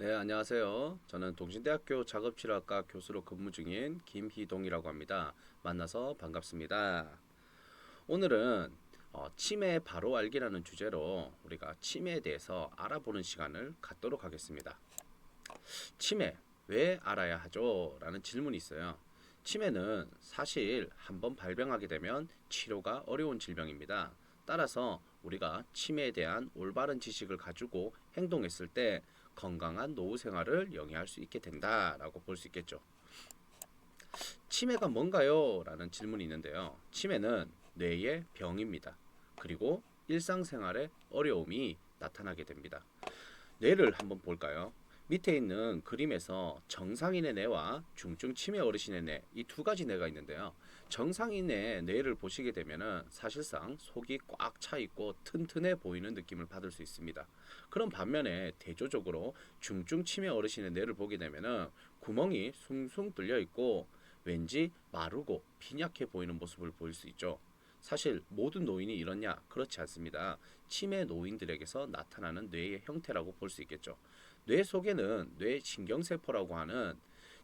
네, 안녕하세요. 저는 동신대학교 작업치료학과 교수로 근무 중인 김희동이라고 합니다. 만나서 반갑습니다. 오늘은 치매 바로 알기라는 주제로 우리가 치매에 대해서 알아보는 시간을 갖도록 하겠습니다. 치매 왜 알아야 하죠? 라는 질문이 있어요. 치매는 사실 한번 발병하게 되면 치료가 어려운 질병입니다. 따라서 우리가 치매에 대한 올바른 지식을 가지고 행동했을 때 건강한 노후 생활을 영위할 수 있게 된다라고 볼 수 있겠죠. 치매가 뭔가요? 라는 질문이 있는데요. 치매는 뇌의 병입니다. 그리고 일상생활에 어려움이 나타나게 됩니다. 뇌를 한번 볼까요? 밑에 있는 그림에서 정상인의 뇌와 중증 치매 어르신의 뇌, 이 두 가지 뇌가 있는데요. 정상인의 뇌를 보시게 되면은 사실상 속이 꽉 차 있고 튼튼해 보이는 느낌을 받을 수 있습니다. 그런 반면에 대조적으로 중증 치매 어르신의 뇌를 보게 되면은 구멍이 숭숭 뚫려 있고 왠지 마르고 빈약해 보이는 모습을 보일 수 있죠. 사실 모든 노인이 이렇냐? 그렇지 않습니다. 치매 노인들에게서 나타나는 뇌의 형태라고 볼 수 있겠죠. 뇌 속에는 뇌 신경세포라고 하는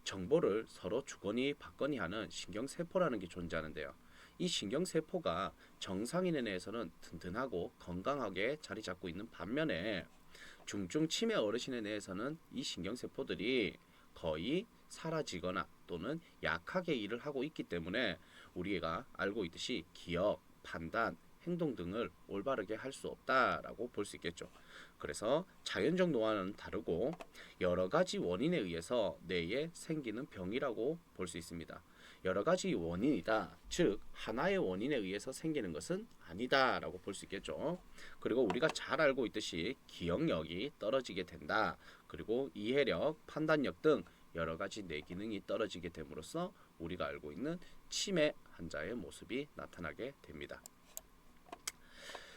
정보를 서로 주거니 받거니 하는 신경세포라는 게 존재하는데요. 이 신경세포가 정상인의 뇌에서는 튼튼하고 건강하게 자리 잡고 있는 반면에 중증 치매 어르신의 뇌에서는 이 신경세포들이 거의 사라지거나 또는 약하게 일을 하고 있기 때문에 우리가 알고 있듯이 기억, 판단, 행동 등을 올바르게 할 수 없다라고 볼 수 있겠죠. 그래서 자연적 노화는 다르고 여러 가지 원인에 의해서 뇌에 생기는 병이라고 볼 수 있습니다. 여러 가지 원인이다. 즉 하나의 원인에 의해서 생기는 것은 아니다라고 볼 수 있겠죠. 그리고 우리가 잘 알고 있듯이 기억력이 떨어지게 된다. 그리고 이해력, 판단력 등 여러 가지 뇌 기능이 떨어지게 됨으로써 우리가 알고 있는 치매 환자의 모습이 나타나게 됩니다.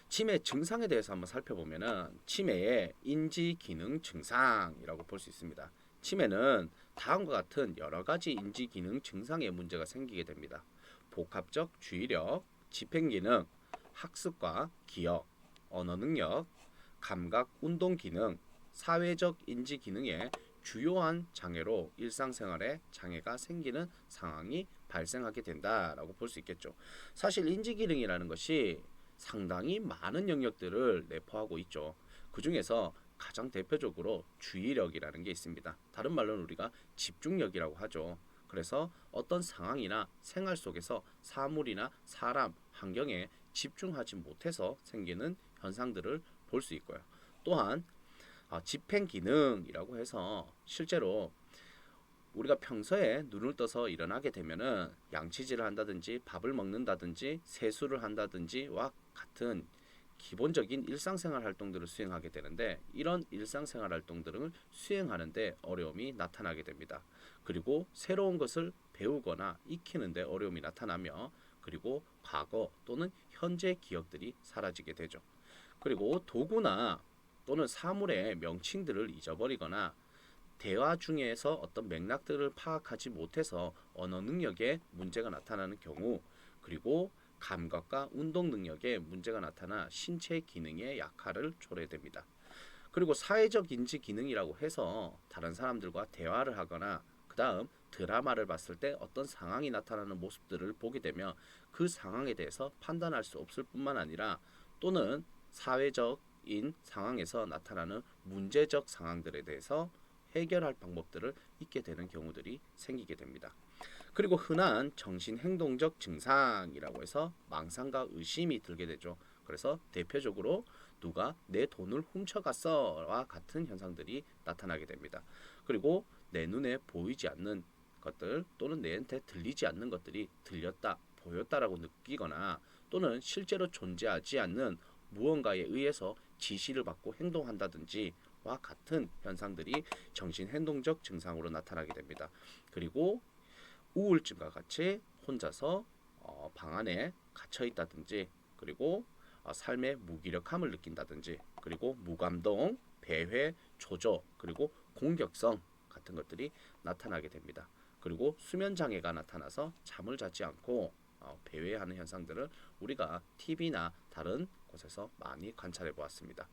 치매 증상에 대해서 한번 살펴보면은 치매의 인지 기능 증상이라고 볼 수 있습니다. 치매는 다음과 같은 여러 가지 인지 기능 증상의 문제가 생기게 됩니다. 복합적 주의력, 집행 기능, 학습과 기억, 언어 능력, 감각 운동 기능, 사회적 인지 기능의 주요한 장애로 일상생활에 장애가 생기는 상황이 발생하게 된다라고 볼 수 있겠죠. 사실 인지 기능이라는 것이 상당히 많은 영역들을 내포하고 있죠. 그 중에서 가장 대표적으로 주의력이라는 게 있습니다. 다른 말로는 우리가 집중력이라고 하죠. 그래서 어떤 상황이나 생활 속에서 사물이나 사람, 환경에 집중하지 못해서 생기는 현상들을 볼 수 있고요. 또한 집행 기능이라고 해서 실제로 우리가 평소에 눈을 떠서 일어나게 되면은 양치질을 한다든지 밥을 먹는다든지 세수를 한다든지와 같은 기본적인 일상생활 활동들을 수행하게 되는데 이런 일상생활 활동들을 수행하는데 어려움이 나타나게 됩니다. 그리고 새로운 것을 배우거나 익히는데 어려움이 나타나며 그리고 과거 또는 현재 기억들이 사라지게 되죠. 그리고 도구나 또는 사물의 명칭들을 잊어버리거나 대화 중에서 어떤 맥락들을 파악하지 못해서 언어 능력에 문제가 나타나는 경우 그리고 감각과 운동 능력에 문제가 나타나 신체 기능의 약화를 초래됩니다. 그리고 사회적 인지 기능이라고 해서 다른 사람들과 대화를 하거나 그 다음 드라마를 봤을 때 어떤 상황이 나타나는 모습들을 보게 되면 그 상황에 대해서 판단할 수 없을 뿐만 아니라 또는 사회적인 상황에서 나타나는 문제적 상황들에 대해서 해결할 방법들을 잊게 되는 경우들이 생기게 됩니다. 그리고 흔한 정신행동적 증상이라고 해서 망상과 의심이 들게 되죠. 그래서 대표적으로 누가 내 돈을 훔쳐갔어와 같은 현상들이 나타나게 됩니다. 그리고 내 눈에 보이지 않는 것들 또는 내한테 들리지 않는 것들이 들렸다, 보였다라고 느끼거나 또는 실제로 존재하지 않는 무언가에 의해서 지시를 받고 행동한다든지 와 같은 현상들이 정신행동적 증상으로 나타나게 됩니다. 그리고 우울증과 같이 혼자서 방 안에 갇혀 있다든지 그리고 삶의 무기력함을 느낀다든지 그리고 무감동, 배회, 조조 그리고 공격성 같은 것들이 나타나게 됩니다. 그리고 수면 장애가 나타나서 잠을 자지 않고 배회하는 현상들을 우리가 TV나 다른 곳에서 많이 관찰해 보았습니다.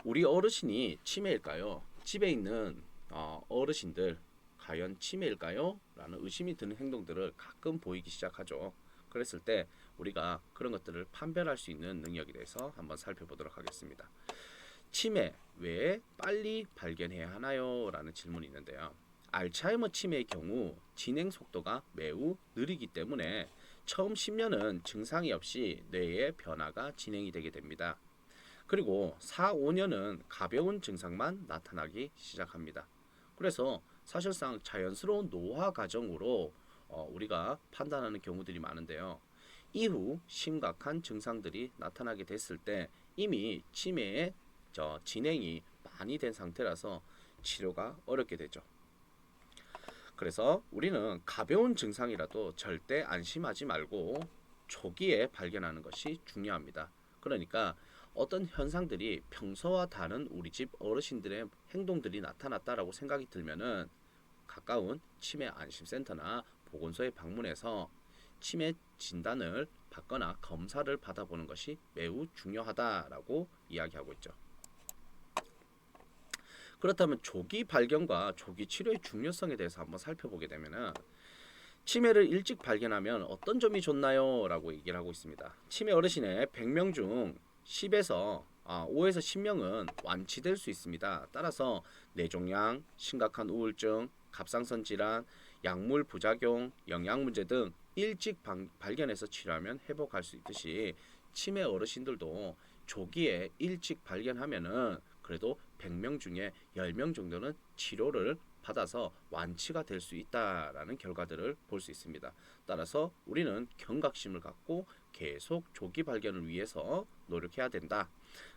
우리 어르신이 치매일까요? 집에 있는 어르신들 과연 치매일까요? 라는 의심이 드는 행동들을 가끔 보이기 시작하죠. 그랬을 때 우리가 그런 것들을 판별할 수 있는 능력에 대해서 한번 살펴보도록 하겠습니다. 치매 왜 빨리 발견해야 하나요? 라는 질문이 있는데요. 알츠하이머 치매의 경우 진행 속도가 매우 느리기 때문에 처음 10년은 증상이 없이 뇌의 변화가 진행이 되게 됩니다. 그리고 4, 5년은 가벼운 증상만 나타나기 시작합니다. 그래서 사실상 자연스러운 노화 과정으로 우리가 판단하는 경우들이 많은데요. 이후 심각한 증상들이 나타나게 됐을 때 이미 치매의 진행이 많이 된 상태라서 치료가 어렵게 되죠. 그래서 우리는 가벼운 증상이라도 절대 안심하지 말고 초기에 발견하는 것이 중요합니다. 그러니까 어떤 현상들이 평소와 다른 우리 집 어르신들의 행동들이 나타났다라고 생각이 들면은 가까운 치매 안심센터나 보건소에 방문해서 치매 진단을 받거나 검사를 받아보는 것이 매우 중요하다라고 이야기하고 있죠. 그렇다면 조기 발견과 조기 치료의 중요성에 대해서 한번 살펴보게 되면은 치매를 일찍 발견하면 어떤 점이 좋나요? 라고 얘기를 하고 있습니다. 치매 어르신의 100명 중 10에서 5에서 10명은 완치될 수 있습니다. 따라서 뇌종양, 심각한 우울증, 갑상선 질환, 약물 부작용, 영양 문제 등 일찍 발견해서 치료하면 회복할 수 있듯이 치매 어르신들도 조기에 일찍 발견하면은 그래도 100명 중에 10명 정도는 치료를 받아서 완치가 될 수 있다라는 결과들을 볼 수 있습니다. 따라서 우리는 경각심을 갖고 계속 조기 발견을 위해서 노력해야 된다.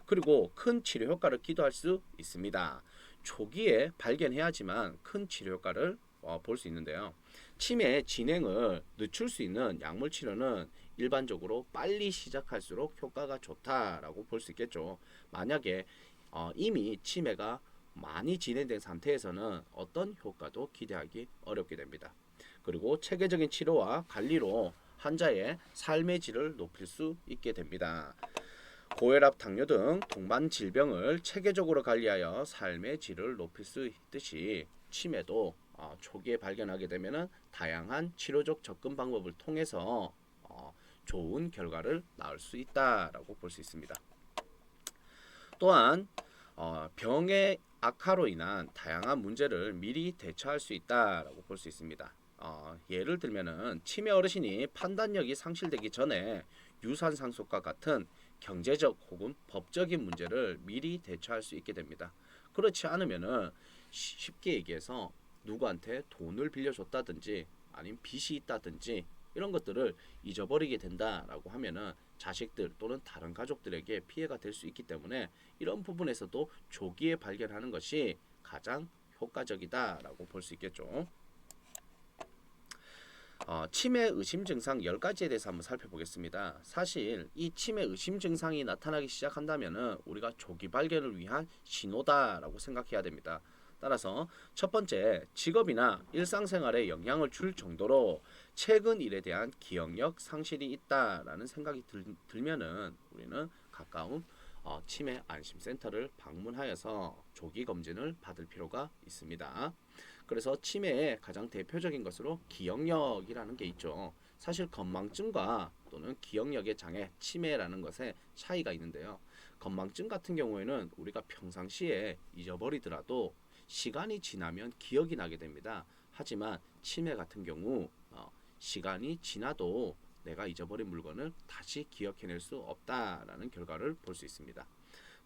그리고 큰 치료 효과를 기대할 수 있습니다. 초기에 발견해야지만 큰 치료 효과를 볼 수 있는데요. 치매 진행을 늦출 수 있는 약물 치료는 일반적으로 빨리 시작할수록 효과가 좋다라고 볼 수 있겠죠. 만약에 이미 치매가 많이 진행된 상태에서는 어떤 효과도 기대하기 어렵게 됩니다. 그리고 체계적인 치료와 관리로 환자의 삶의 질을 높일 수 있게 됩니다. 고혈압, 당뇨 등 동반 질병을 체계적으로 관리하여 삶의 질을 높일 수 있듯이 치매도 초기에 발견하게 되면 다양한 치료적 접근 방법을 통해서 좋은 결과를 낳을 수 있다라고 볼 수 있습니다. 또한 병의 악화로 인한 다양한 문제를 미리 대처할 수 있다라고 볼 수 있습니다. 예를 들면은 치매 어르신이 판단력이 상실되기 전에 유산상속과 같은 경제적 혹은 법적인 문제를 미리 대처할 수 있게 됩니다. 그렇지 않으면은 쉽게 얘기해서 누구한테 돈을 빌려줬다든지 아니면 빚이 있다든지 이런 것들을 잊어버리게 된다라고 하면은 자식들 또는 다른 가족들에게 피해가 될 수 있기 때문에 이런 부분에서도 조기에 발견하는 것이 가장 효과적이다라고 볼 수 있겠죠. 치매 의심 증상 10가지에 대해서 한번 살펴보겠습니다. 사실 이 치매 의심 증상이 나타나기 시작한다면 우리가 조기 발견을 위한 신호다라고 생각해야 됩니다. 따라서 첫 번째, 직업이나 일상생활에 영향을 줄 정도로 최근 일에 대한 기억력 상실이 있다라는 생각이 들면은 우리는 가까운 치매 안심센터를 방문하여서 조기 검진을 받을 필요가 있습니다. 그래서 치매의 가장 대표적인 것으로 기억력이라는 게 있죠. 사실 건망증과 또는 기억력의 장애, 치매라는 것에 차이가 있는데요. 건망증 같은 경우에는 우리가 평상시에 잊어버리더라도 시간이 지나면 기억이 나게 됩니다. 하지만 치매 같은 경우 시간이 지나도 내가 잊어버린 물건을 다시 기억해낼 수 없다라는 결과를 볼 수 있습니다.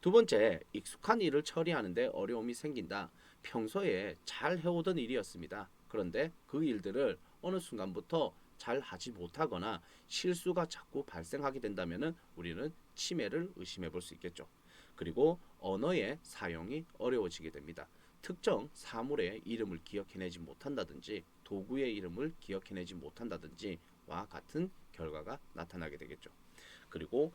두 번째, 익숙한 일을 처리하는데 어려움이 생긴다. 평소에 잘 해오던 일이었습니다. 그런데 그 일들을 어느 순간부터 잘 하지 못하거나 실수가 자꾸 발생하게 된다면 우리는 치매를 의심해 볼 수 있겠죠. 그리고 언어의 사용이 어려워지게 됩니다. 특정 사물의 이름을 기억해내지 못한다든지 도구의 이름을 기억해내지 못한다든지와 같은 결과가 나타나게 되겠죠. 그리고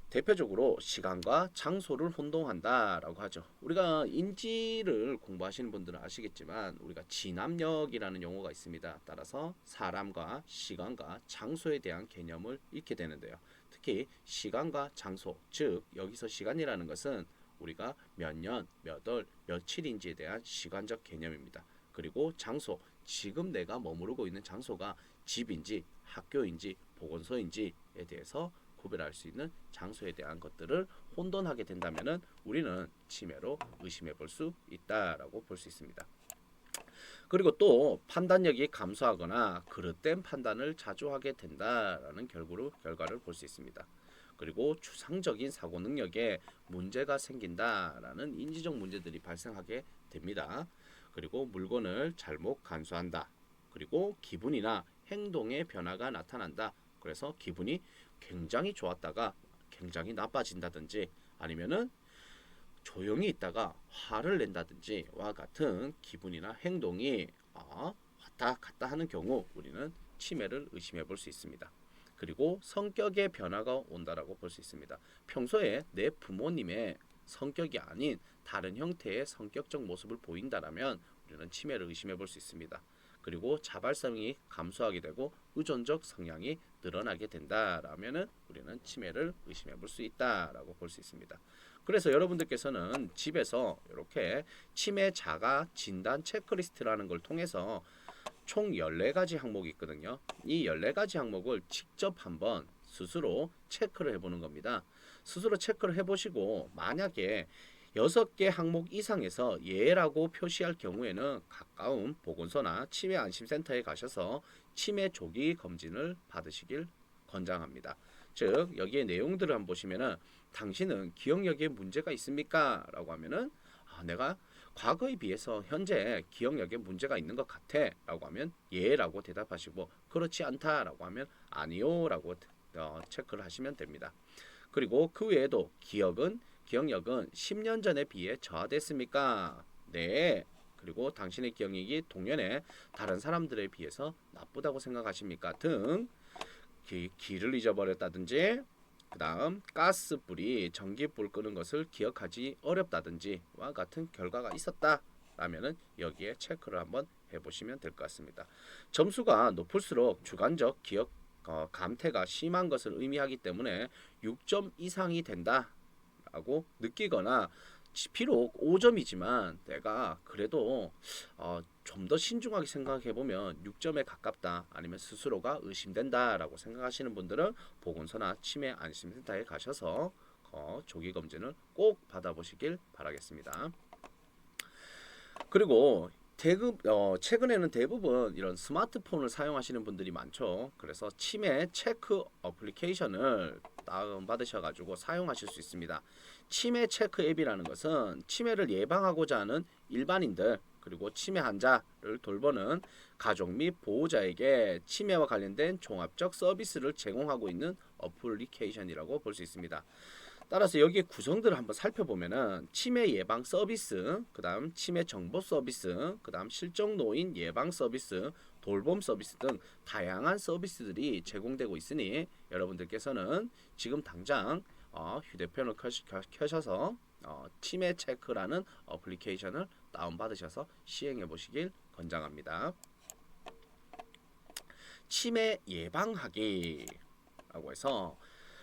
대표적으로 시간과 장소를 혼동한다라고 하죠. 우리가 인지를 공부하시는 분들은 아시겠지만 우리가 진압력이라는 용어가 있습니다. 따라서 사람과 시간과 장소에 대한 개념을 잃게 되는데요. 특히 시간과 장소, 즉 여기서 시간이라는 것은 우리가 몇 년, 몇 월, 며칠인지에 대한 시간적 개념입니다. 그리고 장소, 지금 내가 머무르고 있는 장소가 집인지 학교인지 보건소인지에 대해서 구별할 수 있는 장소에 대한 것들을 혼돈하게 된다면은 우리는 치매로 의심해 볼 수 있다라고 볼 수 있습니다. 그리고 또 판단력이 감소하거나 그릇된 판단을 자주 하게 된다라는 결과를 볼 수 있습니다. 그리고 추상적인 사고 능력에 문제가 생긴다라는 인지적 문제들이 발생하게 됩니다. 그리고 물건을 잘못 간수한다. 그리고 기분이나 행동의 변화가 나타난다. 그래서 기분이 굉장히 좋았다가 굉장히 나빠진다든지 아니면은 조용히 있다가 화를 낸다든지와 같은 기분이나 행동이 왔다 갔다 하는 경우 우리는 치매를 의심해 볼 수 있습니다. 그리고 성격의 변화가 온다라고 볼 수 있습니다. 평소에 내 부모님의 성격이 아닌 다른 형태의 성격적 모습을 보인다라면 우리는 치매를 의심해 볼 수 있습니다. 그리고 자발성이 감소하게 되고 의존적 성향이 늘어나게 된다라면은 우리는 치매를 의심해 볼 수 있다라고 볼 수 있습니다. 그래서 여러분들께서는 집에서 이렇게 치매 자가 진단 체크리스트라는 걸 통해서 총 14가지 항목이 있거든요. 이 14가지 항목을 직접 한번 스스로 체크를 해보는 겁니다. 스스로 체크를 해보시고 만약에 6개 항목 이상에서 예라고 표시할 경우에는 가까운 보건소나 치매 안심센터에 가셔서 치매 조기 검진을 받으시길 권장합니다. 즉 여기에 내용들을 한번 보시면은 당신은 기억력에 문제가 있습니까? 라고 하면은 내가 과거에 비해서 현재 기억력에 문제가 있는 것 같아 라고 하면 예 라고 대답하시고 그렇지 않다 라고 하면 아니요 라고 체크를 하시면 됩니다. 그리고 그 외에도 기억력은 10년 전에 비해 저하됐습니까? 네. 그리고 당신의 기억력이 동년에 다른 사람들에 비해서 나쁘다고 생각하십니까? 등 길을 잊어버렸다든지 그 다음 가스불이 전기불 끄는 것을 기억하지 어렵다든지와 같은 결과가 있었다 라면은 여기에 체크를 한번 해보시면 될 것 같습니다. 점수가 높을수록 주관적 기억 감퇴가 심한 것을 의미하기 때문에 6점 이상이 된다 라고 느끼거나 비록 5점이지만 내가 그래도 좀 더 신중하게 생각해 보면 6점에 가깝다 아니면 스스로가 의심된다 라고 생각하시는 분들은 보건소나 치매 안심센터에 가셔서 조기 검진을 꼭 받아보시길 바라겠습니다. 그리고 최근에는 대부분 이런 스마트폰을 사용하시는 분들이 많죠. 그래서 치매 체크 어플리케이션을 다운받으셔가지고 사용하실 수 있습니다. 치매 체크 앱이라는 것은 치매를 예방하고자 하는 일반인들 그리고 치매 환자를 돌보는 가족 및 보호자에게 치매와 관련된 종합적 서비스를 제공하고 있는 어플리케이션이라고 볼 수 있습니다. 따라서 여기에 구성들을 한번 살펴보면은 치매 예방 서비스, 그다음 치매 정보 서비스, 그다음 실종 노인 예방 서비스, 돌봄 서비스 등 다양한 서비스들이 제공되고 있으니 여러분들께서는 지금 당장 휴대폰을 켜셔서 치매 체크라는 어플리케이션을 다운받으셔서 시행해 보시길 권장합니다. 치매 예방하기라고 해서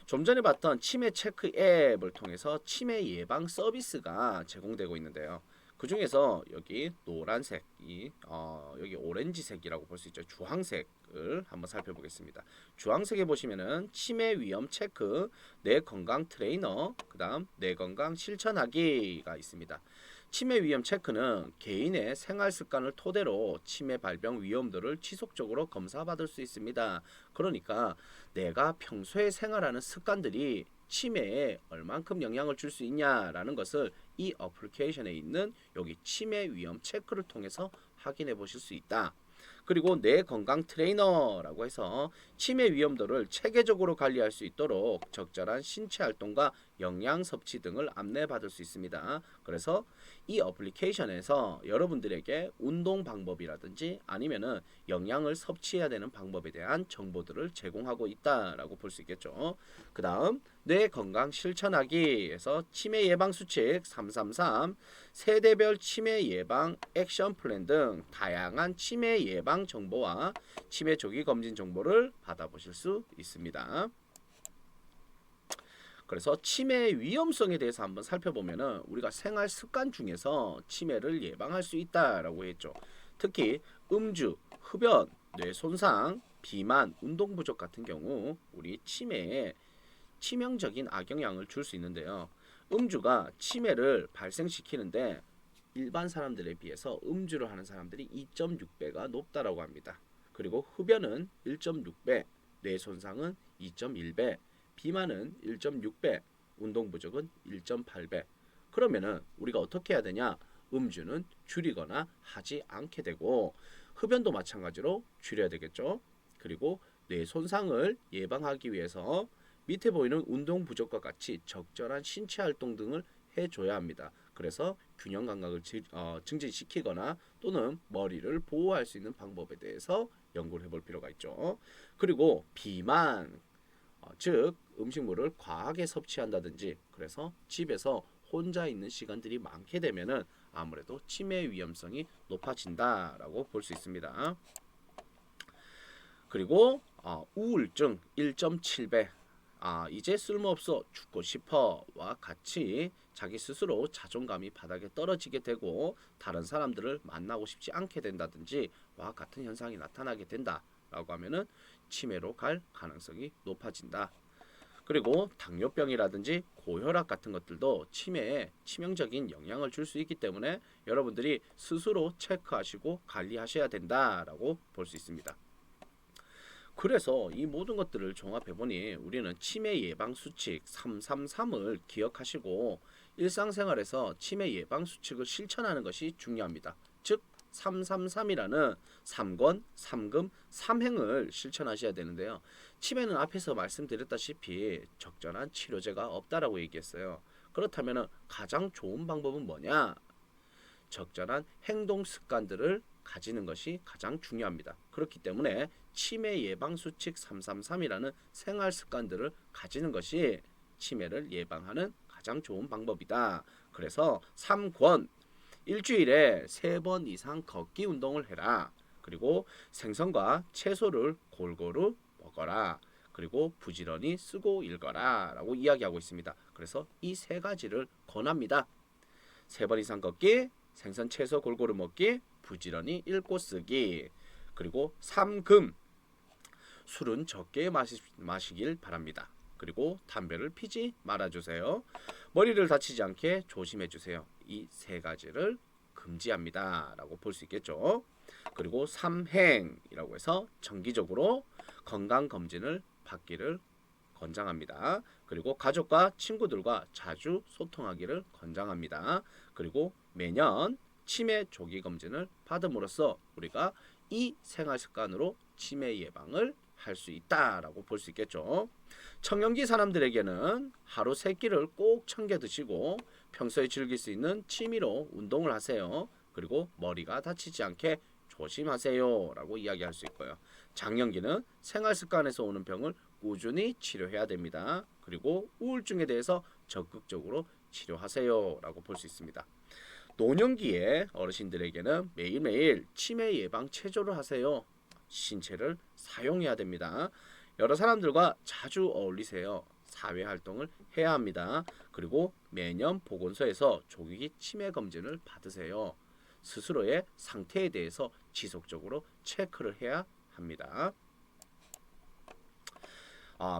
좀 전에 봤던 치매 체크 앱을 통해서 치매 예방 서비스가 제공되고 있는데요. 그 중에서 여기 노란색이 여기 오렌지색이라고 볼 수 있죠. 주황색을 한번 살펴보겠습니다. 주황색에 보시면은 치매 위험 체크, 내 건강 트레이너, 그다음 내 건강 실천하기가 있습니다. 치매 위험 체크는 개인의 생활 습관을 토대로 치매 발병 위험도를 지속적으로 검사받을 수 있습니다. 그러니까 내가 평소에 생활하는 습관들이 치매에 얼만큼 영향을 줄 수 있냐라는 것을 이 어플리케이션에 있는 여기 치매 위험 체크를 통해서 확인해 보실 수 있다. 그리고 내 건강 트레이너라고 해서 치매 위험도를 체계적으로 관리할 수 있도록 적절한 신체 활동과 영양 섭취 등을 안내받을 수 있습니다. 그래서 이 어플리케이션에서 여러분들에게 운동 방법이라든지 아니면은 영양을 섭취해야 되는 방법에 대한 정보들을 제공하고 있다라고 볼 수 있겠죠. 그 다음 뇌 건강 실천하기에서 치매 예방 수칙 333, 세대별 치매 예방 액션 플랜 등 다양한 치매 예방 정보와 치매 조기 검진 정보를 받아보실 수 있습니다. 그래서 치매 위험성에 대해서 한번 살펴보면은 우리가 생활 습관 중에서 치매를 예방할 수 있다라고 했죠. 특히 음주, 흡연, 뇌 손상, 비만, 운동 부족 같은 경우 우리 치매에 치명적인 악영향을 줄 수 있는데요. 음주가 치매를 발생시키는데 일반 사람들에 비해서 음주를 하는 사람들이 2.6배가 높다라고 합니다. 그리고 흡연은 1.6배, 뇌 손상은 2.1배, 비만은 1.6배, 운동 부족은 1.8배. 그러면은 우리가 어떻게 해야 되냐? 음주는 줄이거나 하지 않게 되고 흡연도 마찬가지로 줄여야 되겠죠. 그리고 뇌 손상을 예방하기 위해서 밑에 보이는 운동 부족과 같이 적절한 신체 활동 등을 해줘야 합니다. 그래서 균형 감각을 증진시키거나 또는 머리를 보호할 수 있는 방법에 대해서 연구를 해볼 필요가 있죠. 그리고 비만, 즉 음식물을 과하게 섭취한다든지 그래서 집에서 혼자 있는 시간들이 많게 되면은 아무래도 치매 위험성이 높아진다라고 볼 수 있습니다. 그리고 우울증 1.7배, 이제 쓸모없어 죽고 싶어와 같이 자기 스스로 자존감이 바닥에 떨어지게 되고 다른 사람들을 만나고 싶지 않게 된다든지와 같은 현상이 나타나게 된다라고 하면은 치매로 갈 가능성이 높아진다. 그리고 당뇨병이라든지 고혈압 같은 것들도 치매에 치명적인 영향을 줄 수 있기 때문에 여러분들이 스스로 체크하시고 관리하셔야 된다라고 볼 수 있습니다. 그래서 이 모든 것들을 종합해 보니 우리는 치매 예방 수칙 333을 기억하시고 일상생활에서 치매 예방 수칙을 실천하는 것이 중요합니다. 즉 333이라는 3권, 3금, 3행을 실천하셔야 되는데요. 치매는 앞에서 말씀드렸다시피 적절한 치료제가 없다라고 얘기했어요. 그렇다면 가장 좋은 방법은 뭐냐? 적절한 행동 습관들을 가지는 것이 가장 중요합니다. 그렇기 때문에 치매 예방 수칙 333이라는 생활 습관들을 가지는 것이 치매를 예방하는 가장 좋은 방법이다. 그래서 3권, 일주일에 3번 이상 걷기 운동을 해라. 그리고 생선과 채소를 골고루 먹어라. 그리고 부지런히 쓰고 읽어라 라고 이야기하고 있습니다. 그래서 이 세 가지를 권합니다. 3번 이상 걷기, 생선 채소 골고루 먹기, 부지런히 읽고 쓰기. 그리고 3금, 술은 적게 마시길 바랍니다. 그리고 담배를 피지 말아주세요. 머리를 다치지 않게 조심해주세요. 이 세 가지를 금지합니다 라고 볼 수 있겠죠. 그리고 3행이라고 해서 정기적으로 건강검진을 받기를 권장합니다. 그리고 가족과 친구들과 자주 소통하기를 권장합니다. 그리고 매년 치매 조기 검진을 받음으로써 우리가 이 생활 습관으로 치매 예방을 할 수 있다라고 볼 수 있겠죠. 청년기 사람들에게는 하루 3끼를 꼭 챙겨 드시고 평소에 즐길 수 있는 취미로 운동을 하세요. 그리고 머리가 다치지 않게 조심하세요 라고 이야기할 수 있고요. 장년기는 생활 습관에서 오는 병을 꾸준히 치료해야 됩니다. 그리고 우울증에 대해서 적극적으로 치료하세요 라고 볼 수 있습니다. 노년기의 어르신들에게는 매일매일 치매 예방 체조를 하세요. 신체를 사용해야 됩니다. 여러 사람들과 자주 어울리세요. 사회 활동을 해야 합니다. 그리고 매년 보건소에서 조기 치매 검진을 받으세요. 스스로의 상태에 대해서 지속적으로 체크를 해야 합니다.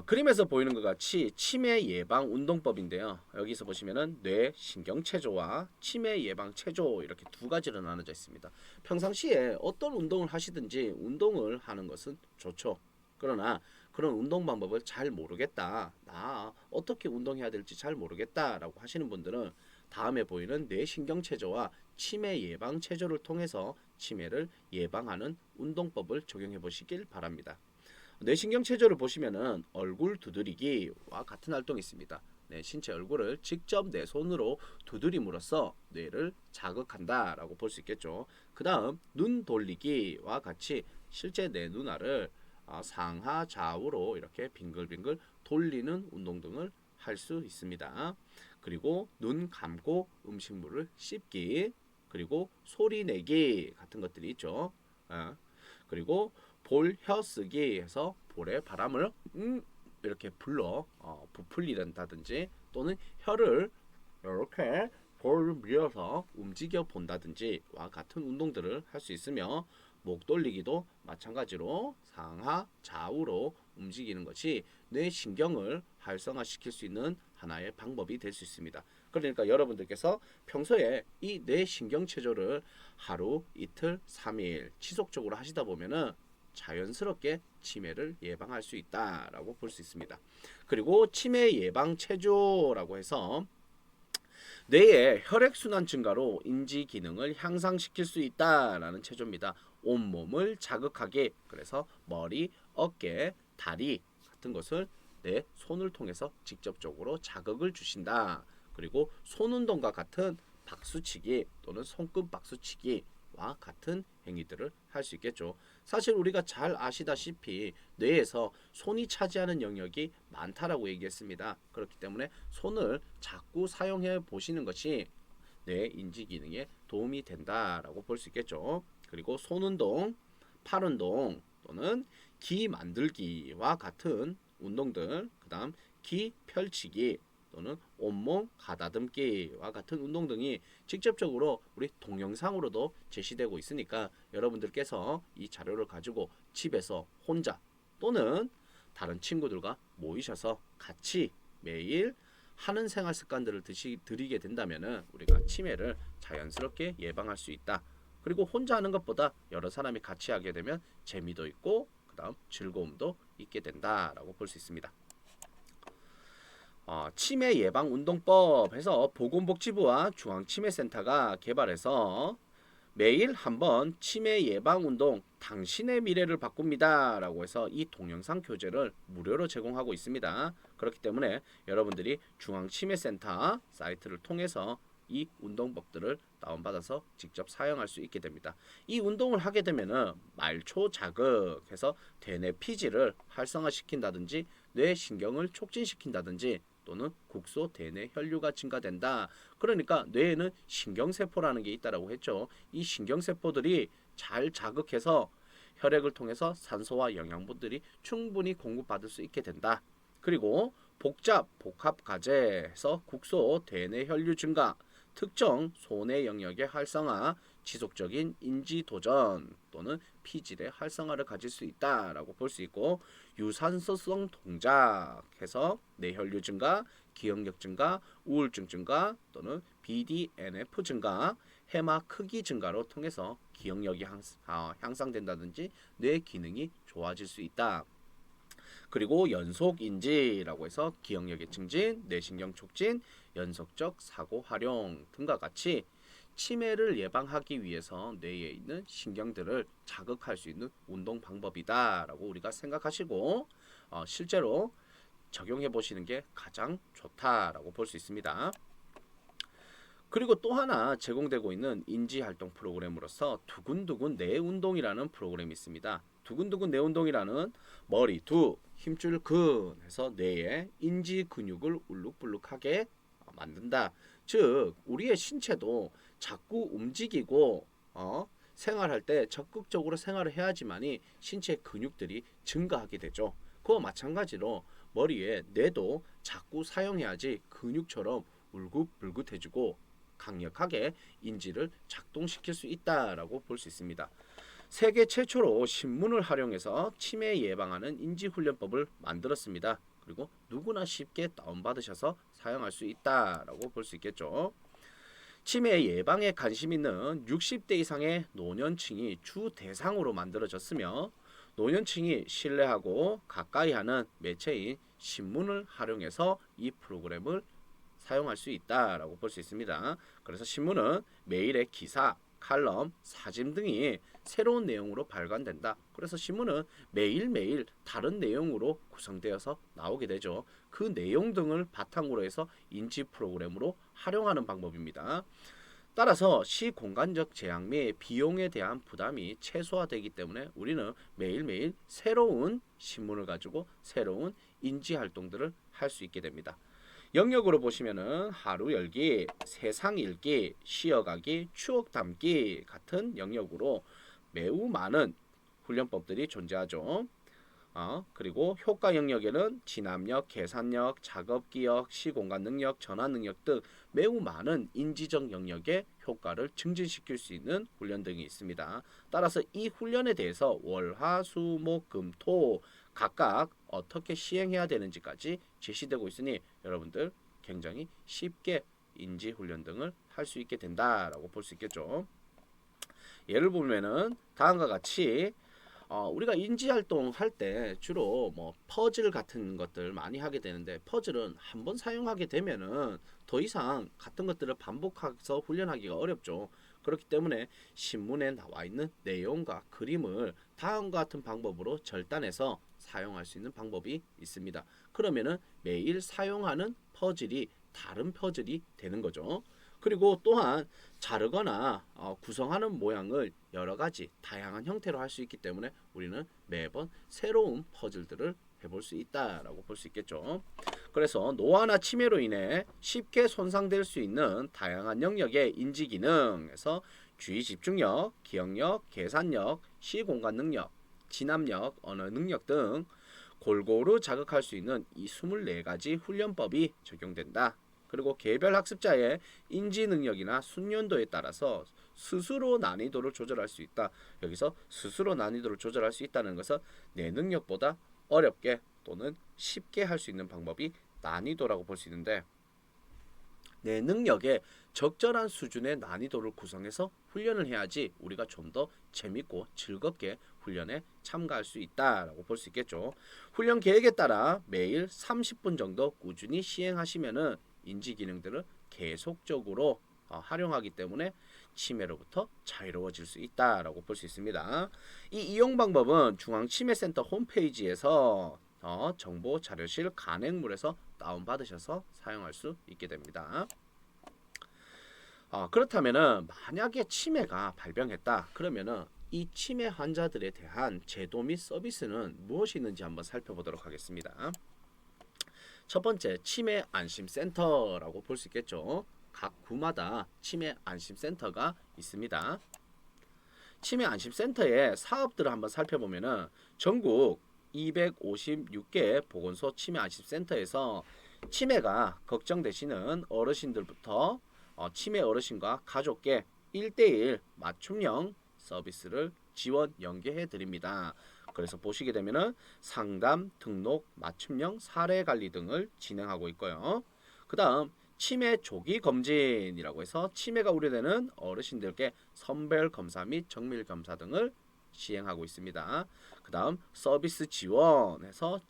그림에서 보이는 것 같이 치매 예방 운동법인데요. 여기서 보시면은 뇌 신경 체조와 치매 예방 체조 이렇게 두 가지로 나눠져 있습니다. 평상시에 어떤 운동을 하시든지 운동을 하는 것은 좋죠. 그러나 그런 운동 방법을 잘 모르겠다. 나 어떻게 운동해야 될지 잘 모르겠다라고 하시는 분들은 다음에 보이는 뇌 신경 체조와 치매 예방 체조를 통해서 치매를 예방하는 운동법을 적용해 보시길 바랍니다. 뇌신경 체조를 보시면은 얼굴 두드리기와 같은 활동이 있습니다. 네, 신체 얼굴을 직접 내 손으로 두드림으로써 뇌를 자극한다라고 볼 수 있겠죠. 그 다음 눈 돌리기와 같이 실제 내 눈알을 상하 좌우로 이렇게 빙글빙글 돌리는 운동 등을 할 수 있습니다. 그리고 눈 감고 음식물을 씹기, 그리고 소리 내기 같은 것들이 있죠. 그리고 볼 혀 쓰기 해서 볼에 바람을 이렇게 불러 부풀린다든지 또는 혀를 이렇게 볼 밀어서 움직여 본다든지와 같은 운동들을 할 수 있으며 목 돌리기도 마찬가지로 상하 좌우로 움직이는 것이 뇌 신경을 활성화시킬 수 있는 하나의 방법이 될 수 있습니다. 그러니까 여러분들께서 평소에 이 뇌 신경 체조를 하루, 이틀, 3일 지속적으로 하시다 보면은 자연스럽게 치매를 예방할 수 있다라고 볼 수 있습니다. 그리고 치매 예방 체조라고 해서 뇌의 혈액순환 증가로 인지 기능을 향상시킬 수 있다라는 체조입니다. 온몸을 자극하게, 그래서 머리, 어깨, 다리 같은 것을 내 손을 통해서 직접적으로 자극을 주신다. 그리고 손운동과 같은 박수치기 또는 손끝 박수치기와 같은 행위들을 할 수 있겠죠. 사실 우리가 잘 아시다시피 뇌에서 손이 차지하는 영역이 많다라고 얘기했습니다. 그렇기 때문에 손을 자꾸 사용해 보시는 것이 뇌 인지 기능에 도움이 된다라고 볼 수 있겠죠. 그리고 손운동, 팔운동 또는 기 만들기와 같은 운동들, 그다음 기 펼치기 또는 온몸 가다듬기와 같은 운동 등이 직접적으로 우리 동영상으로도 제시되고 있으니까 여러분들께서 이 자료를 가지고 집에서 혼자 또는 다른 친구들과 모이셔서 같이 매일 하는 생활 습관들을 들이게 된다면 우리가 치매를 자연스럽게 예방할 수 있다. 그리고 혼자 하는 것보다 여러 사람이 같이 하게 되면 재미도 있고 그다음 즐거움도 있게 된다라고 볼 수 있습니다. 치매 예방 운동법 해서 보건복지부와 중앙치매센터가 개발해서 매일 한번 치매 예방 운동 당신의 미래를 바꿉니다 라고 해서 이 동영상 교재를 무료로 제공하고 있습니다. 그렇기 때문에 여러분들이 중앙치매센터 사이트를 통해서 이 운동법들을 다운받아서 직접 사용할 수 있게 됩니다. 이 운동을 하게 되면은 말초 자극해서 대뇌 피질을 활성화시킨다든지 뇌 신경을 촉진시킨다든지 또는 국소 대뇌 혈류가 증가된다. 그러니까 뇌에는 신경세포라는 게 있다라고 했죠. 이 신경세포들이 잘 자극해서 혈액을 통해서 산소와 영양분들이 충분히 공급받을 수 있게 된다. 그리고 복합가제에서 국소 대뇌 혈류 증가, 특정 소뇌 영역의 활성화, 지속적인 인지 도전 또는 피질의 활성화를 가질 수 있다라고 볼 수 있고 유산소성 동작해서 뇌혈류 증가, 기억력 증가, 우울증 증가 또는 BDNF 증가, 해마 크기 증가로 통해서 기억력이 향상된다든지 뇌 기능이 좋아질 수 있다. 그리고 연속인지라고 해서 기억력의 증진, 뇌신경 촉진, 연속적 사고 활용 등과 같이 치매를 예방하기 위해서 뇌에 있는 신경들을 자극할 수 있는 운동 방법이다라고 우리가 생각하시고 실제로 적용해 보시는 게 가장 좋다라고 볼 수 있습니다. 그리고 또 하나 제공되고 있는 인지활동 프로그램으로서 두근두근 뇌운동이라는 프로그램이 있습니다. 두근두근 뇌운동이라는 머리 두 힘줄 근 해서 뇌의 인지 근육을 울룩불룩하게 만든다. 즉 우리의 신체도 자꾸 움직이고 생활할 때 적극적으로 생활을 해야지만이 신체 근육들이 증가하게 되죠. 그와 마찬가지로 머리에 뇌도 자꾸 사용해야지 근육처럼 울긋불긋해지고 강력하게 인지를 작동시킬 수 있다라고 볼 수 있습니다. 세계 최초로 신문을 활용해서 치매 예방하는 인지훈련법을 만들었습니다. 그리고 누구나 쉽게 다운받으셔서 사용할 수 있다라고 볼 수 있겠죠. 치매 예방에 관심 있는 60대 이상의 노년층이 주 대상으로 만들어졌으며 노년층이 신뢰하고 가까이 하는 매체인 신문을 활용해서 이 프로그램을 사용할 수 있다라고 볼 수 있습니다. 그래서 신문은 매일의 기사, 칼럼, 사진 등이 새로운 내용으로 발간된다. 그래서 신문은 매일매일 다른 내용으로 구성되어서 나오게 되죠. 그 내용 등을 바탕으로 해서 인지 프로그램으로 활용하는 방법입니다. 따라서 시공간적 제약 및 비용에 대한 부담이 최소화되기 때문에 우리는 매일매일 새로운 신문을 가지고 새로운 인지 활동들을 할 수 있게 됩니다. 영역으로 보시면은 하루 열기, 세상 읽기, 쉬어가기, 추억 담기 같은 영역으로 매우 많은 훈련법들이 존재하죠. 그리고 효과 영역에는 진압력, 계산력, 작업기억, 시공간 능력, 전환 능력 등 매우 많은 인지적 영역의 효과를 증진시킬 수 있는 훈련 등이 있습니다. 따라서 이 훈련에 대해서 월, 화, 수, 목, 금, 토 각각 어떻게 시행해야 되는지까지 제시되고 있으니 여러분들 굉장히 쉽게 인지 훈련 등을 할 수 있게 된다라고 볼 수 있겠죠. 예를 보면은 다음과 같이 우리가 인지 활동 할 때 주로 뭐 퍼즐 같은 것들 많이 하게 되는데 퍼즐은 한번 사용하게 되면은 더 이상 같은 것들을 반복해서 훈련하기가 어렵죠. 그렇기 때문에 신문에 나와 있는 내용과 그림을 다음과 같은 방법으로 절단해서 사용할 수 있는 방법이 있습니다. 그러면은 매일 사용하는 퍼즐이 다른 퍼즐이 되는 거죠. 그리고 또한 자르거나 구성하는 모양을 여러 가지 다양한 형태로 할 수 있기 때문에 우리는 매번 새로운 퍼즐들을 해볼 수 있다라고 볼 수 있겠죠. 그래서 노화나 치매로 인해 쉽게 손상될 수 있는 다양한 영역의 인지 기능에서 주의 집중력, 기억력, 계산력, 시공간 능력, 진압력, 언어 능력 등 골고루 자극할 수 있는 이 24가지 훈련법이 적용된다. 그리고 개별 학습자의 인지 능력이나 숙련도에 따라서 스스로 난이도를 조절할 수 있다. 여기서 스스로 난이도를 조절할 수 있다는 것은 내 능력보다 어렵게 또는 쉽게 할 수 있는 방법이 난이도라고 볼 수 있는데 내 능력에 적절한 수준의 난이도를 구성해서 훈련을 해야지 우리가 좀 더 재밌고 즐겁게 훈련에 참가할 수 있다라고 볼 수 있겠죠. 훈련 계획에 따라 매일 30분 정도 꾸준히 시행하시면은 인지 기능들을 계속적으로 활용하기 때문에 치매로부터 자유로워질 수 있다라고 볼 수 있습니다. 이 이용 방법은 중앙치매센터 홈페이지에서 정보 자료실 간행물에서 다운받으셔서 사용할 수 있게 됩니다. 그렇다면은 만약에 치매가 발병했다 그러면은 이 치매 환자들에 대한 제도 및 서비스는 무엇이 있는지 한번 살펴보도록 하겠습니다. 첫 번째, 치매 안심센터라고 볼 수 있겠죠. 각 구마다 치매 안심센터가 있습니다. 치매 안심센터의 사업들을 한번 살펴보면은 전국 256개 보건소 치매 안심센터에서 치매가 걱정되시는 어르신들부터 치매 어르신과 가족께 1대1 맞춤형 서비스를 지원 연계해 드립니다. 그래서 보시게 되면은 상담, 등록, 맞춤형 사례 관리 등을 진행하고 있고요. 그 다음 치매 조기 검진이라고 해서 치매가 우려되는 어르신들께 선별 검사 및 정밀 검사 등을 시행하고 있습니다. 그 다음 서비스 지원에서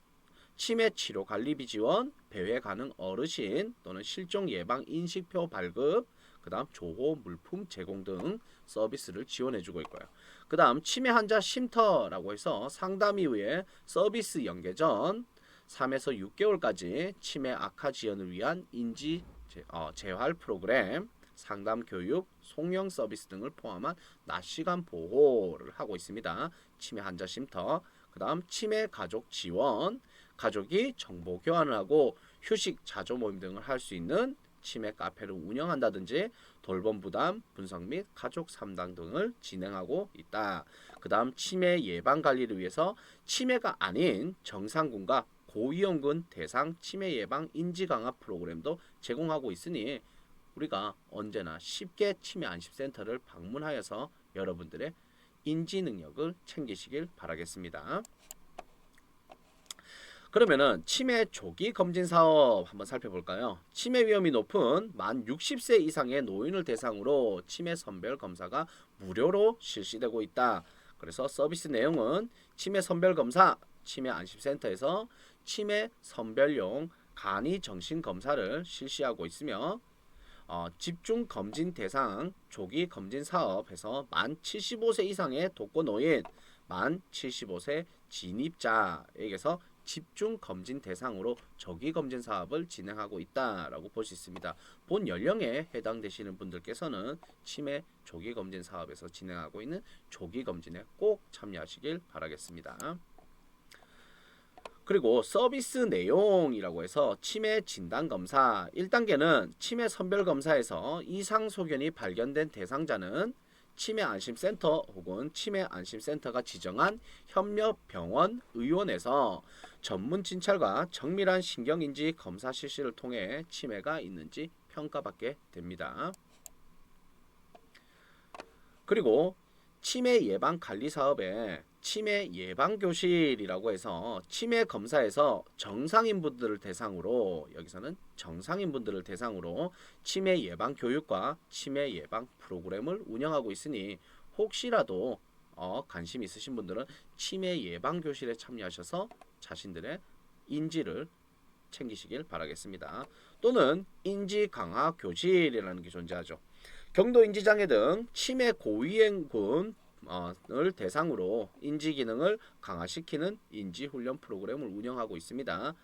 치매 치료 관리비 지원, 배회 가능 어르신 또는 실종 예방 인식표 발급, 그 다음 조호 물품 제공 등 서비스를 지원해주고 있고요. 그 다음 치매 환자 쉼터라고 해서 상담 이후에 서비스 연계 전 3에서 6개월까지 치매 악화 지연을 위한 인지 재활 프로그램, 상담 교육, 송영 서비스 등을 포함한 낮 시간 보호를 하고 있습니다. 치매 환자 쉼터. 그 다음 치매 가족 지원, 가족이 정보 교환을 하고 휴식 자조 모임 등을 할 수 있는 치매 카페를 운영한다든지 돌봄 부담 분석 및 가족 상담 등을 진행하고 있다. 그 다음 치매 예방 관리를 위해서 치매가 아닌 정상군과 고위험군 대상 치매 예방 인지 강화 프로그램도 제공하고 있으니 우리가 언제나 쉽게 치매 안심센터를 방문하여서 여러분들의 인지 능력을 챙기시길 바라겠습니다. 그러면은 치매 조기 검진 사업 한번 살펴볼까요? 치매 위험이 높은 만 60세 이상의 노인을 대상으로 치매 선별 검사가 무료로 실시되고 있다. 그래서 서비스 내용은 치매 선별 검사, 치매 안심센터에서 치매 선별용 간이 정신 검사를 실시하고 있으며 집중 검진 대상 조기 검진 사업에서 만 75세 이상의 독거노인, 만 75세 진입자에게서 집중 검진 대상으로 조기 검진 사업을 진행하고 있다라고 볼 수 있습니다. 본 연령에 해당되시는 분들께서는 치매 조기 검진 사업에서 진행하고 있는 조기 검진에 꼭 참여하시길 바라겠습니다. 그리고 서비스 내용이라고 해서 치매 진단 검사 1단계는 치매 선별 검사에서 이상 소견이 발견된 대상자는 치매안심센터 혹은 치매안심센터가 지정한 협력병원 의원에서 전문 진찰과 정밀한 신경인지 검사 실시를 통해 치매가 있는지 평가받게 됩니다. 그리고 치매 예방 관리 사업에 치매 예방 교실이라고 해서 치매 검사에서 정상인분들을 대상으로, 여기서는 정상인분들을 대상으로 치매 예방 교육과 치매 예방 프로그램을 운영하고 있으니 혹시라도 관심 있으신 분들은 치매 예방 교실에 참여하셔서 자신들의 인지를 챙기시길 바라겠습니다. 또는 인지 강화 교실이라는 게 존재하죠. 경도 인지장애 등 치매 고위험군을 대상으로 인지 기능을 강화시키는 인지 훈련 프로그램을 운영하고 있습니다.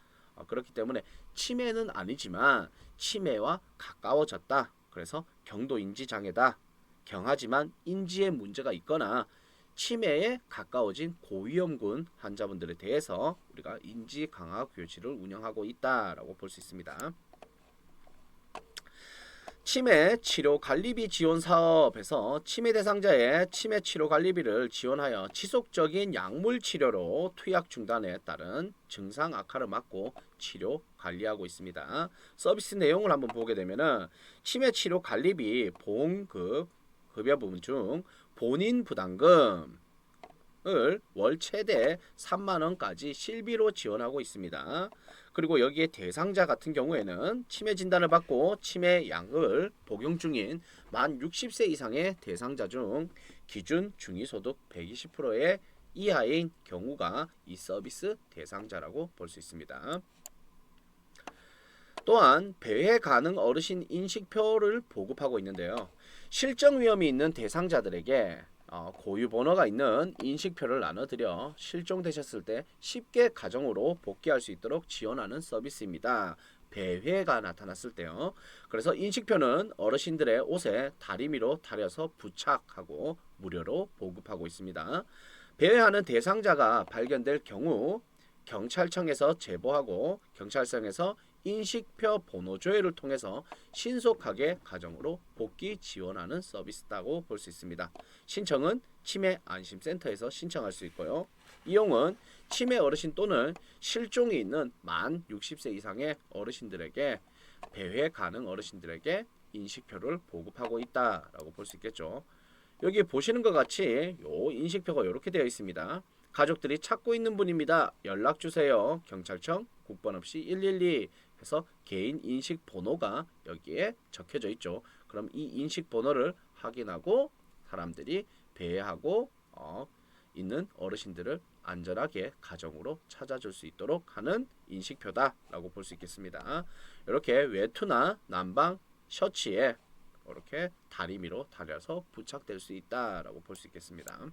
그렇기 때문에 치매는 아니지만 치매와 가까워졌다. 그래서 경도 인지장애다. 경하지만 인지에 문제가 있거나 치매에 가까워진 고위험군 환자분들에 대해서 우리가 인지 강화 교실을 운영하고 있다라고 볼 수 있습니다. 치매 치료 관리비 지원 사업에서 치매 대상자의 치매 치료 관리비를 지원하여 지속적인 약물 치료로 투약 중단에 따른 증상 악화를 막고 치료 관리하고 있습니다. 서비스 내용을 한번 보게 되면은 치매 치료 관리비 보험급 급여 부분 중 본인 부담금을 월 최대 3만원까지 실비로 지원하고 있습니다. 그리고 여기에 대상자 같은 경우에는 치매 진단을 받고 치매 약을 복용 중인 만 60세 이상의 대상자 중 기준 중위소득 120%의 이하인 경우가 이 서비스 대상자라고 볼 수 있습니다. 또한 배회 가능 어르신 인식표를 보급하고 있는데요. 실정 위험이 있는 대상자들에게 고유 번호가 있는 인식표를 나눠드려 실종되셨을 때 쉽게 가정으로 복귀할 수 있도록 지원하는 서비스입니다. 배회가 나타났을 때요. 그래서 인식표는 어르신들의 옷에 다리미로 달여서 부착하고 무료로 보급하고 있습니다. 배회하는 대상자가 발견될 경우 경찰청에서 제보하고 경찰서에서 인식표 번호 조회를 통해서 신속하게 가정으로 복귀 지원하는 서비스라고 볼 수 있습니다. 신청은 치매 안심센터에서 신청할 수 있고요. 이용은 치매 어르신 또는 실종이 있는 만 60세 이상의 어르신들에게 배회 가능 어르신들에게 인식표를 보급하고 있다라고 볼 수 있겠죠. 여기 보시는 것 같이 요 인식표가 이렇게 되어 있습니다. 가족들이 찾고 있는 분입니다. 연락 주세요. 경찰청 국번 없이 112 해서 개인 인식 번호가 여기에 적혀져 있죠. 그럼 이 인식 번호를 확인하고 사람들이 배회하고 있는 어르신들을 안전하게 가정으로 찾아줄 수 있도록 하는 인식표다라고 볼 수 있겠습니다. 이렇게 외투나 난방 셔츠에 이렇게 다리미로 달여서 부착될 수 있다라고 볼 수 있겠습니다.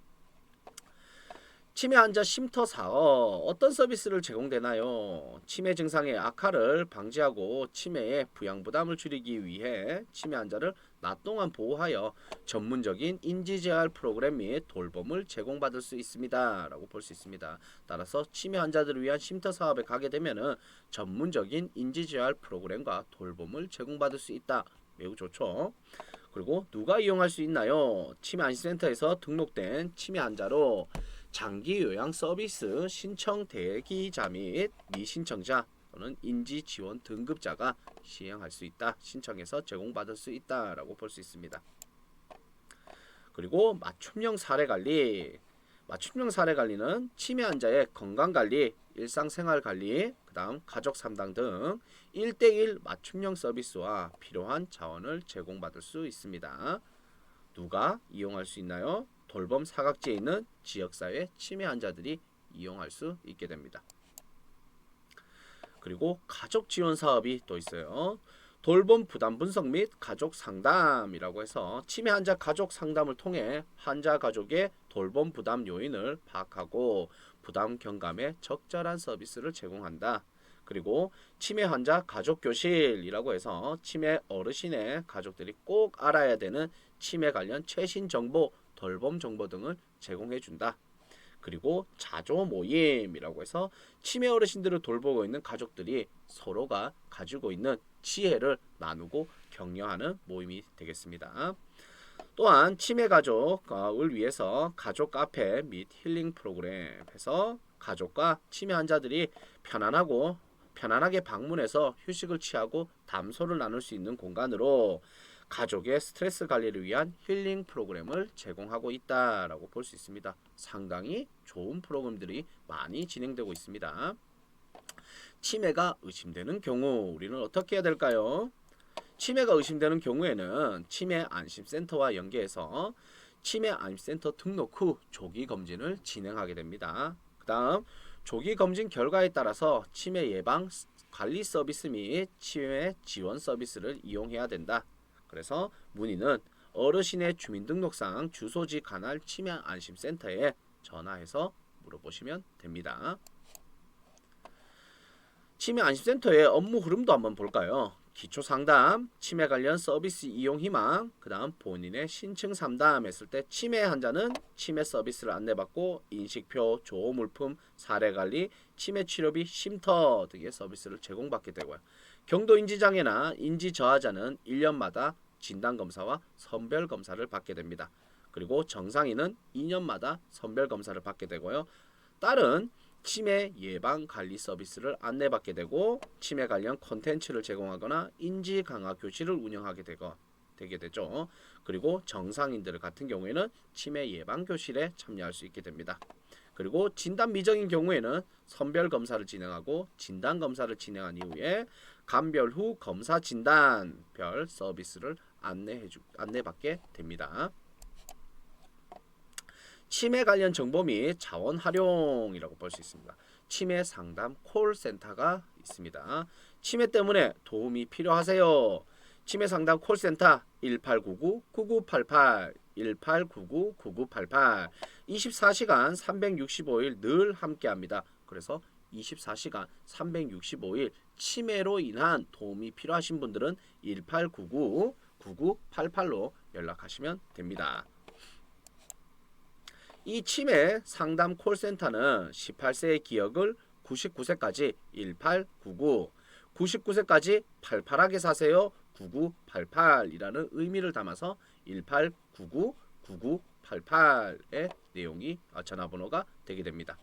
치매 환자 쉼터 사업 어떤 서비스를 제공되나요? 치매 증상의 악화를 방지하고 치매의 부양 부담을 줄이기 위해 치매 환자를 낮 동안 보호하여 전문적인 인지재활 프로그램 및 돌봄을 제공받을 수 있습니다. 라고 볼 수 있습니다. 따라서 치매 환자들을 위한 쉼터 사업에 가게 되면은 전문적인 인지재활 프로그램과 돌봄을 제공받을 수 있다. 매우 좋죠. 그리고 누가 이용할 수 있나요? 치매 안심센터에서 등록된 치매 환자로 장기 요양 서비스 신청 대기자 및 미신청자 또는 인지 지원 등급자가 시행할 수 있다. 신청해서 제공받을 수 있다라고 볼 수 있습니다. 그리고 맞춤형 사례관리. 맞춤형 사례관리는 치매 환자의 건강관리, 일상생활관리, 그 다음 가족 상담 등 1대1 맞춤형 서비스와 필요한 자원을 제공받을 수 있습니다. 누가 이용할 수 있나요? 돌봄 사각지에 있는 지역사회 치매 환자들이 이용할 수 있게 됩니다. 그리고 가족 지원 사업이 또 있어요. 돌봄 부담 분석 및 가족 상담이라고 해서 치매 환자 가족 상담을 통해 환자 가족의 돌봄 부담 요인을 파악하고 부담 경감에 적절한 서비스를 제공한다. 그리고 치매 환자 가족 교실이라고 해서 치매 어르신의 가족들이 꼭 알아야 되는 치매 관련 최신 정보, 돌봄 정보 등을 제공해 준다. 그리고 자조 모임이라고 해서 치매 어르신들을 돌보고 있는 가족들이 서로가 가지고 있는 지혜를 나누고 격려하는 모임이 되겠습니다. 또한 치매 가족을 위해서 가족 카페 및 힐링 프로그램 해서 가족과 치매 환자들이 편안하게 방문해서 휴식을 취하고 담소를 나눌 수 있는 공간으로 가족의 스트레스 관리를 위한 힐링 프로그램을 제공하고 있다라고 볼 수 있습니다. 상당히 좋은 프로그램들이 많이 진행되고 있습니다. 치매가 의심되는 경우 우리는 어떻게 해야 될까요? 치매가 의심되는 경우에는 치매 안심센터와 연계해서 치매 안심센터 등록 후 조기 검진을 진행하게 됩니다. 그 다음 조기 검진 결과에 따라서 치매 예방 관리 서비스 및 치매 지원 서비스를 이용해야 된다. 그래서 문의는 어르신의 주민등록상 주소지 관할 치매 안심센터에 전화해서 물어보시면 됩니다. 치매 안심센터의 업무 흐름도 한번 볼까요? 기초 상담, 치매 관련 서비스 이용 희망, 그 다음 본인의 신청 상담 했을 때 치매 환자는 치매 서비스를 안내받고 인식표, 조호물품, 사례관리, 치매 치료비, 쉼터 등의 서비스를 제공받게 되고요. 경도 인지장애나 인지저하자는 1년마다 진단검사와 선별검사를 받게 됩니다. 그리고 정상인은 2년마다 선별검사를 받게 되고요. 딸은 치매 예방 관리 서비스를 안내받게 되고 치매 관련 콘텐츠를 제공하거나 인지 강화 교실을 운영하게 되게 되죠. 그리고 정상인들 같은 경우에는 치매 예방 교실에 참여할 수 있게 됩니다. 그리고 진단 미정인 경우에는 선별 검사를 진행하고 진단 검사를 진행한 이후에 감별 후 검사 진단별 서비스를 안내받게 됩니다. 치매 관련 정보 및 자원 활용이라고 볼 수 있습니다. 치매 상담 콜센터가 있습니다. 치매 때문에 도움이 필요하세요. 치매 상담 콜센터 1899-9988 1899-9988 24시간 365일 늘 함께합니다. 그래서 24시간 365일 치매로 인한 도움이 필요하신 분들은 1899-9988로 연락하시면 됩니다. 이 치매 상담 콜센터는 18세의 기억을 99세까지 1899, 99세까지 팔팔하게 사세요 9988이라는 의미를 담아서 1899-9988의 내용이 전화번호가 되게 됩니다.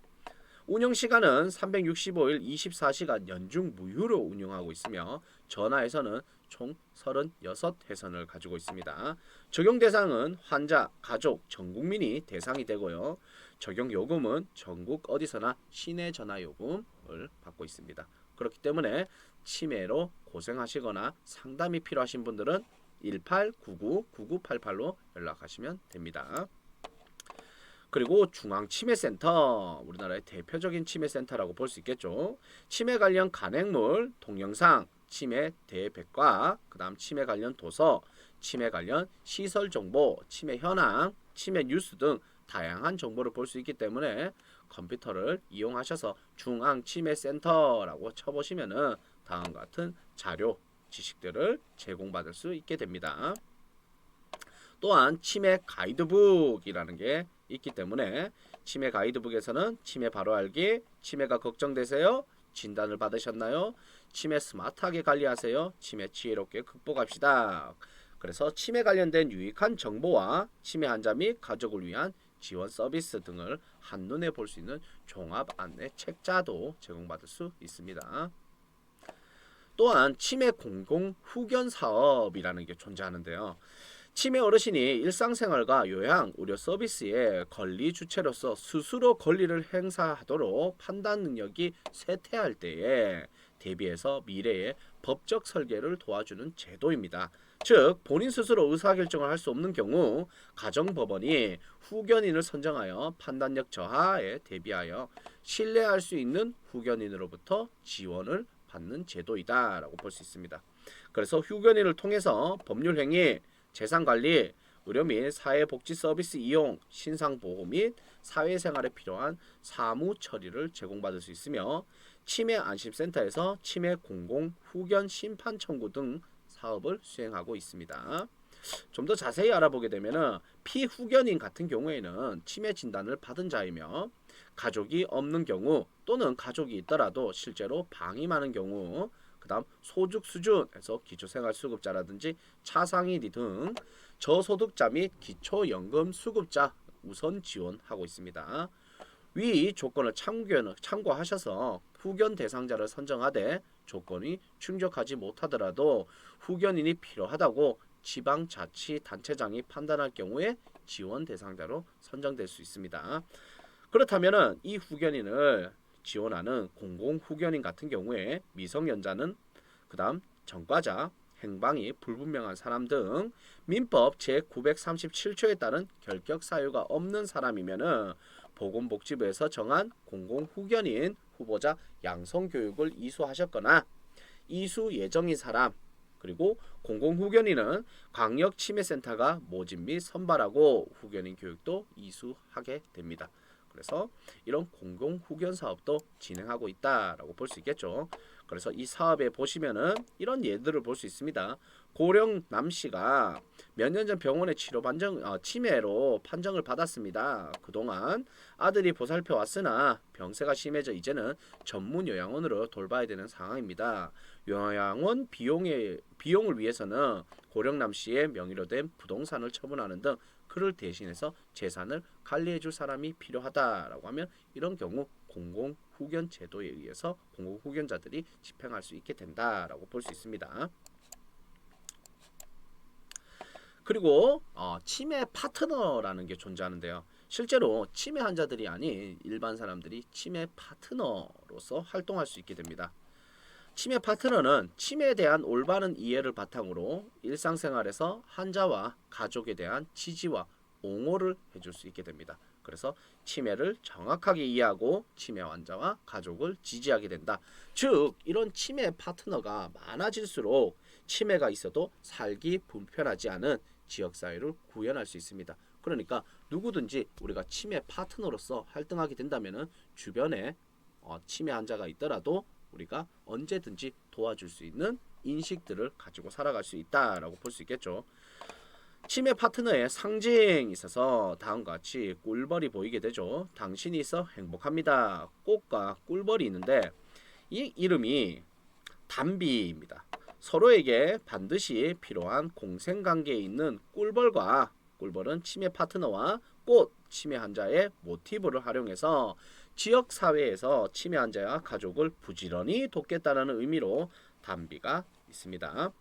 운영시간은 365일 24시간 연중 무휴로 운영하고 있으며 전화에서는 총 36회선을 가지고 있습니다. 적용 대상은 환자, 가족, 전 국민이 대상이 되고요. 적용 요금은 전국 어디서나 시내 전화 요금을 받고 있습니다. 그렇기 때문에 치매로 고생하시거나 상담이 필요하신 분들은 1899-9988로 연락하시면 됩니다. 그리고 중앙치매센터, 우리나라의 대표적인 치매센터라고 볼 수 있겠죠. 치매 관련 간행물, 동영상, 치매 대백과, 그 다음 치매 관련 도서, 치매 관련 시설 정보, 치매 현황, 치매 뉴스 등 다양한 정보를 볼 수 있기 때문에 컴퓨터를 이용하셔서 중앙치매센터라고 쳐보시면은 다음과 같은 자료, 지식들을 제공받을 수 있게 됩니다. 또한 치매 가이드북이라는 게 있기 때문에 치매 가이드북에서는 치매 바로 알기, 치매가 걱정되세요? 진단을 받으셨나요? 치매 스마트하게 관리하세요? 치매 지혜롭게 극복합시다. 그래서 치매 관련된 유익한 정보와 치매 환자 및 가족을 위한 지원 서비스 등을 한눈에 볼 수 있는 종합 안내 책자도 제공받을 수 있습니다. 또한 치매 공공 후견 사업이라는 게 존재하는데요. 치매 어르신이 일상생활과 요양, 의료 서비스의 권리 주체로서 스스로 권리를 행사하도록 판단 능력이 쇠퇴할 때에 대비해서 미래의 법적 설계를 도와주는 제도입니다. 즉 본인 스스로 의사결정을 할 수 없는 경우 가정법원이 후견인을 선정하여 판단력 저하에 대비하여 신뢰할 수 있는 후견인으로부터 지원을 받는 제도이다 라고 볼 수 있습니다. 그래서 후견인을 통해서 법률행위, 재산관리, 의료 및 사회복지 서비스 이용, 신상보호 및 사회생활에 필요한 사무 처리를 제공받을 수 있으며 치매 안심센터에서 치매 공공 후견 심판 청구 등 사업을 수행하고 있습니다. 좀 더 자세히 알아보게 되면 피후견인 같은 경우에는 치매 진단을 받은 자이며 가족이 없는 경우 또는 가족이 있더라도 실제로 방임하는 경우, 그 그다음 소득 수준에서 기초생활수급자라든지 차상위 등 저소득자 및 기초연금 수급자 우선 지원하고 있습니다. 위 조건을 참고하셔서 후견 대상자를 선정하되 조건이 충족하지 못하더라도 후견인이 필요하다고 지방자치단체장이 판단할 경우에 지원 대상자로 선정될 수 있습니다. 그렇다면 이 후견인을 지원하는 공공후견인 같은 경우에 미성년자는 그다음 전과자, 행방이 불분명한 사람 등 민법 제937조에 따른 결격 사유가 없는 사람이면은 보건복지부에서 정한 공공후견인 후보자 양성교육을 이수하셨거나 이수 예정인 사람 그리고 공공후견인은 광역치매센터가 모집 및 선발하고 후견인 교육도 이수하게 됩니다. 그래서 이런 공공후견 사업도 진행하고 있다라고 볼 수 있겠죠. 그래서 이 사업에 보시면은 이런 예들을 볼 수 있습니다. 고령 남씨가 몇 년 전 병원에 치매로 판정을 받았습니다. 그동안 아들이 보살펴 왔으나 병세가 심해져 이제는 전문 요양원으로 돌봐야 되는 상황입니다. 요양원 비용을 위해서는 고령 남씨의 명의로 된 부동산을 처분하는 등 그를 대신해서 재산을 관리해 줄 사람이 필요하다라고 하면 이런 경우 공공후견 제도에 의해서 공공후견자들이 집행할 수 있게 된다라고 볼 수 있습니다. 그리고 치매 파트너라는 게 존재하는데요. 실제로 치매 환자들이 아닌 일반 사람들이 치매 파트너로서 활동할 수 있게 됩니다. 치매 파트너는 치매에 대한 올바른 이해를 바탕으로 일상생활에서 환자와 가족에 대한 지지와 옹호를 해줄 수 있게 됩니다. 그래서 치매를 정확하게 이해하고 치매 환자와 가족을 지지하게 된다. 즉 이런 치매 파트너가 많아질수록 치매가 있어도 살기 불편하지 않은 지역사회를 구현할 수 있습니다. 그러니까 누구든지 우리가 치매 파트너로서 활동하게 된다면 주변에 치매 환자가 있더라도 우리가 언제든지 도와줄 수 있는 인식들을 가지고 살아갈 수 있다라고 볼 수 있겠죠. 치매 파트너의 상징이 있어서 다음과 같이 꿀벌이 보이게 되죠. 당신이 있어 행복합니다. 꽃과 꿀벌이 있는데 이 이름이 단비입니다. 서로에게 반드시 필요한 공생관계에 있는 꿀벌과 꿀벌은 치매 파트너와 꽃 치매 환자의 모티브를 활용해서 지역 사회에서 치매 환자와 가족을 부지런히 돕겠다는 의미로 단비가 있습니다.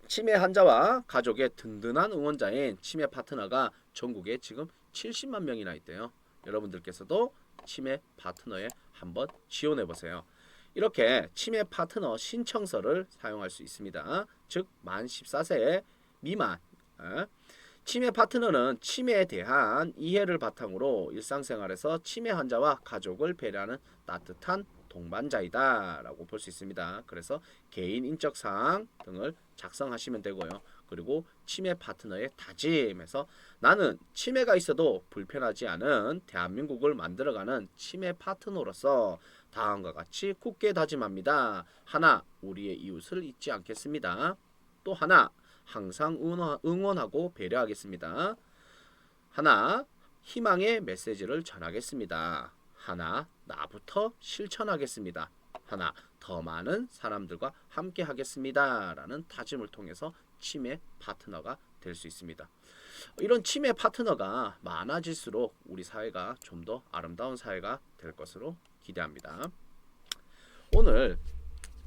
치매 환자와 가족의 든든한 응원자인 치매 파트너가 전국에 지금 70만 명이나 있대요. 여러분들께서도 치매 파트너에 한번 지원해 보세요. 이렇게 치매 파트너 신청서를 사용할 수 있습니다. 즉 만 14세 미만 치매 파트너는 치매에 대한 이해를 바탕으로 일상생활에서 치매 환자와 가족을 배려하는 따뜻한 동반자이다 라고 볼 수 있습니다. 그래서 개인 인적사항 등을 작성하시면 되고요. 그리고 치매 파트너의 다짐에서 나는 치매가 있어도 불편하지 않은 대한민국을 만들어가는 치매 파트너로서 다음과 같이 굳게 다짐합니다. 하나, 우리의 이웃을 잊지 않겠습니다. 또 하나, 항상 응원하고 배려하겠습니다. 하나, 희망의 메시지를 전하겠습니다. 하나, 나부터 실천하겠습니다. 하나, 더 많은 사람들과 함께 하겠습니다. 라는 다짐을 통해서 치매 파트너가 될 수 있습니다. 이런 치매 파트너가 많아질수록 우리 사회가 좀 더 아름다운 사회가 될 것으로 기대합니다. 오늘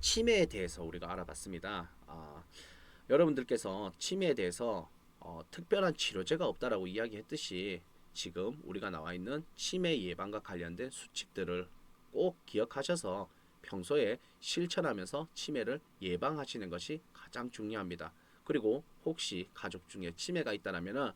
치매에 대해서 우리가 알아봤습니다. 여러분들께서 치매에 대해서 특별한 치료제가 없다라고 이야기했듯이 지금 우리가 나와 있는 치매 예방과 관련된 수칙들을 꼭 기억하셔서 평소에 실천하면서 치매를 예방하시는 것이 가장 중요합니다. 그리고 혹시 가족 중에 치매가 있다면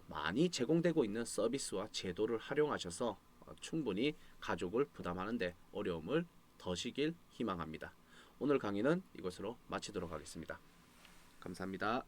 많이 제공되고 있는 서비스와 제도를 활용하셔서 충분히 가족을 부담하는 데 어려움을 더시길 희망합니다. 오늘 강의는 이것으로 마치도록 하겠습니다. 감사합니다.